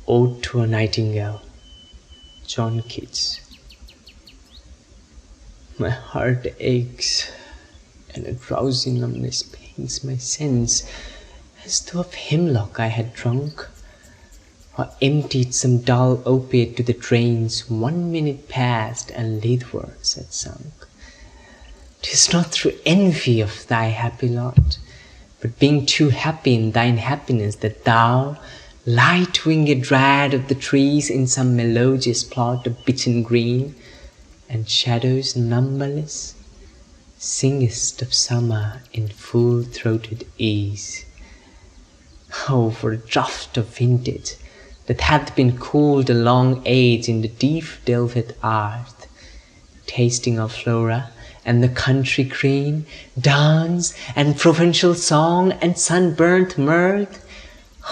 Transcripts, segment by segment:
Ode to a Nightingale, John Keats. My heart aches, and a drowsy numbness pains my sense, as though of hemlock I had drunk, or emptied some dull opiate to the drains 1 minute past and leadwards had sunk. 'Tis not through envy of thy happy lot, but being too happy in thine happiness, that thou, light-winged dryad of the trees, in some melodious plot of bittern green, and shadows numberless, singest of summer in full-throated ease. Oh, for a draught of vintage that hath been cooled a long age in the deep delved earth, tasting of flora and the country green, dance and provincial song and sunburnt mirth.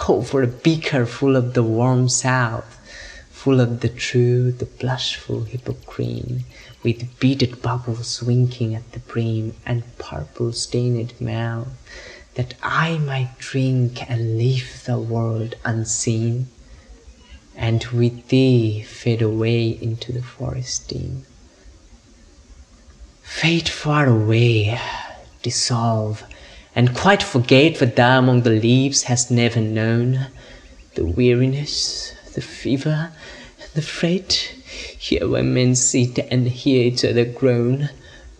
Oh, for a beaker full of the warm south, full of the true, the blushful hippocrene, with beaded bubbles winking at the brim and purple-stained mouth, that I might drink and leave the world unseen, and with thee fade away into the forest dim. Fade far away, dissolve, and quite forget what thou among the leaves hast never known, the weariness, the fever, and the fret, here where men sit and hear each other groan,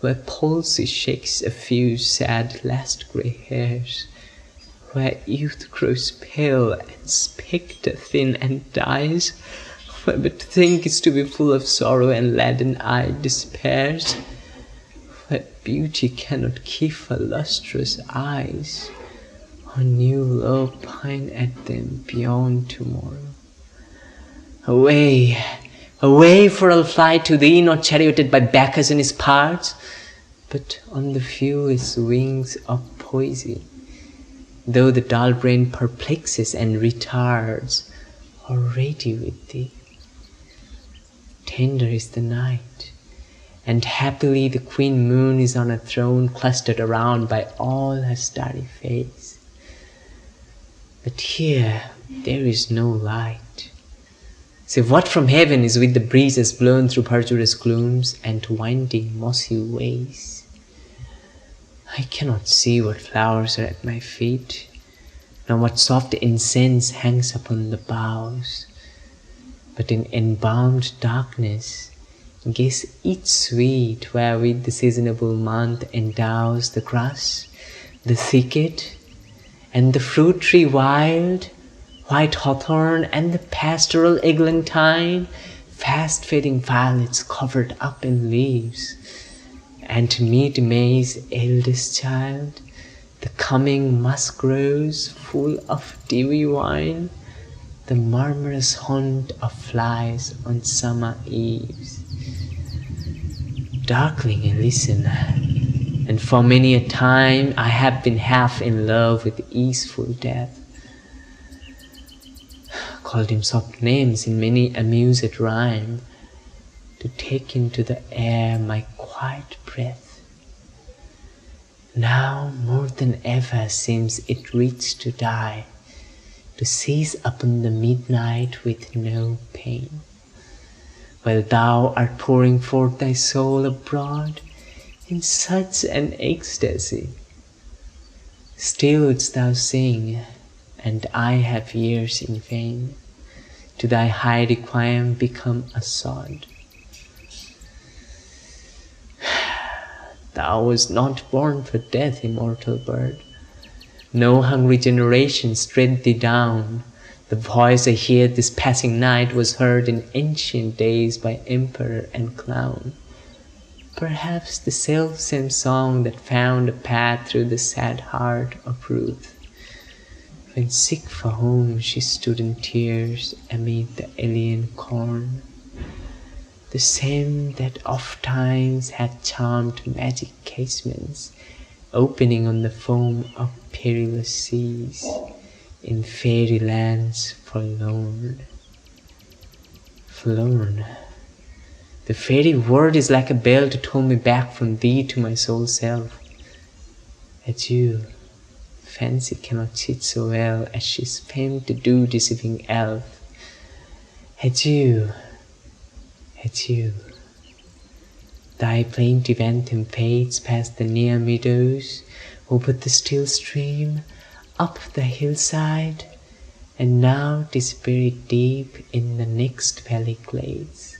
where palsy shakes a few sad last grey hairs, where youth grows pale and spectre thin and dies, where but think is to be full of sorrow and leaden eye despairs, where beauty cannot keep her lustrous eyes, or new love pine at them beyond tomorrow. Away, away, for I'll fly to thee, not charioted by Bacchus and his parts, but on the fewest wings of poesy, though the dull brain perplexes and retards, already with thee. Tender is the night, and happily the queen moon is on a throne clustered around by all her starry face. But here there is no light, save what from heaven is with the breezes blown through verdurous glooms and winding mossy ways. I cannot see what flowers are at my feet, nor what soft incense hangs upon the boughs, but in embalmed darkness guess each sweet wherewith the seasonable month endows the grass, the thicket, and the fruit tree wild, white hawthorn, and the pastoral eglantine, fast fading violets covered up in leaves, and mid-May's eldest child, the coming musk rose full of dewy wine, the murmurous haunt of flies on summer eves. Darkling I listen, and for many a time I have been half in love with easeful death, called him soft names in many amused rhyme, to take into the air my quiet breath. Now more than ever seems it rich to die, to seize upon the midnight with no pain, while thou art pouring forth thy soul abroad in such an ecstasy. Still wouldst thou sing, and I have years in vain, to thy high requiem become a sod. Thou wast not born for death, immortal bird. No hungry generations tread thee down. The voice I heard this passing night was heard in ancient days by emperor and clown. Perhaps the self-same song that found a path through the sad heart of Ruth, when sick for home she stood in tears amid the alien corn. The same that oft-times had charmed magic casements, opening on the foam of perilous seas, in fairy lands forlorn. Forlorn. The very word is like a bell to toll me back from thee to my sole self. Adieu, fancy cannot cheat so well as she's famed to do, deceiving elf. Adieu, adieu. Thy plaintive anthem fades past the near meadows, over the still stream, up the hillside, and now 'tis buried deep in the next valley glades.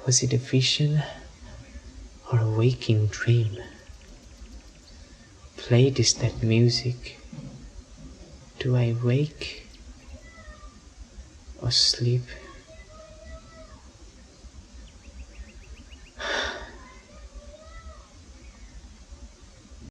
Was it a vision or a waking dream? Played is that music. Do I wake or sleep?